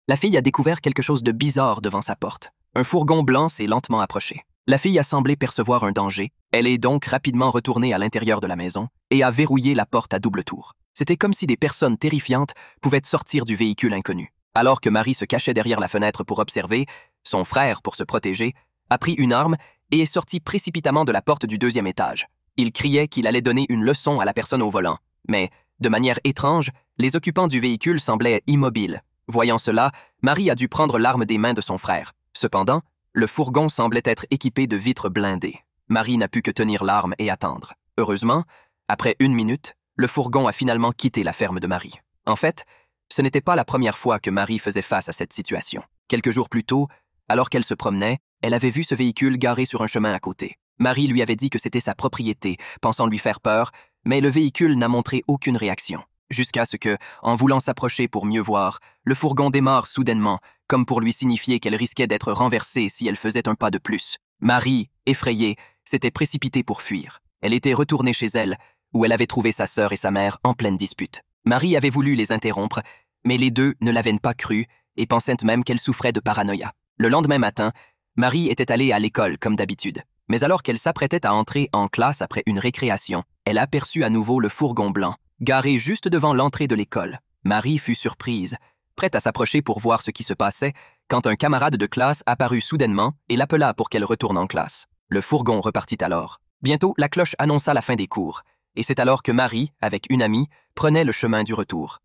la fille a découvert quelque chose de bizarre devant sa porte. Un fourgon blanc s'est lentement approché. La fille a semblé percevoir un danger. Elle est donc rapidement retournée à l'intérieur de la maison et a verrouillé la porte à double tour. C'était comme si des personnes terrifiantes pouvaient sortir du véhicule inconnu. Alors que Marie se cachait derrière la fenêtre pour observer, son frère, pour se protéger, a pris une arme et est sorti précipitamment de la porte du deuxième étage. Il criait qu'il allait donner une leçon à la personne au volant. Mais, de manière étrange, les occupants du véhicule semblaient immobiles. Voyant cela, Marie a dû prendre l'arme des mains de son frère. Cependant, le fourgon semblait être équipé de vitres blindées. Marie n'a pu que tenir l'arme et attendre. Heureusement, après 1 minute, le fourgon a finalement quitté la ferme de Marie. En fait, ce n'était pas la première fois que Marie faisait face à cette situation. Quelques jours plus tôt, alors qu'elle se promenait, elle avait vu ce véhicule garé sur un chemin à côté. Marie lui avait dit que c'était sa propriété, pensant lui faire peur, mais le véhicule n'a montré aucune réaction. Jusqu'à ce que, en voulant s'approcher pour mieux voir, le fourgon démarre soudainement, comme pour lui signifier qu'elle risquait d'être renversée si elle faisait un pas de plus. Marie, effrayée, s'était précipitée pour fuir. Elle était retournée chez elle, où elle avait trouvé sa sœur et sa mère en pleine dispute. Marie avait voulu les interrompre, mais les deux ne l'avaient pas cru et pensaient même qu'elle souffrait de paranoïa. Le lendemain matin, Marie était allée à l'école comme d'habitude. Mais alors qu'elle s'apprêtait à entrer en classe après une récréation, elle aperçut à nouveau le fourgon blanc, garé juste devant l'entrée de l'école. Marie fut surprise, prête à s'approcher pour voir ce qui se passait, quand un camarade de classe apparut soudainement et l'appela pour qu'elle retourne en classe. Le fourgon repartit alors. Bientôt, la cloche annonça la fin des cours, et c'est alors que Marie, avec une amie, prenait le chemin du retour.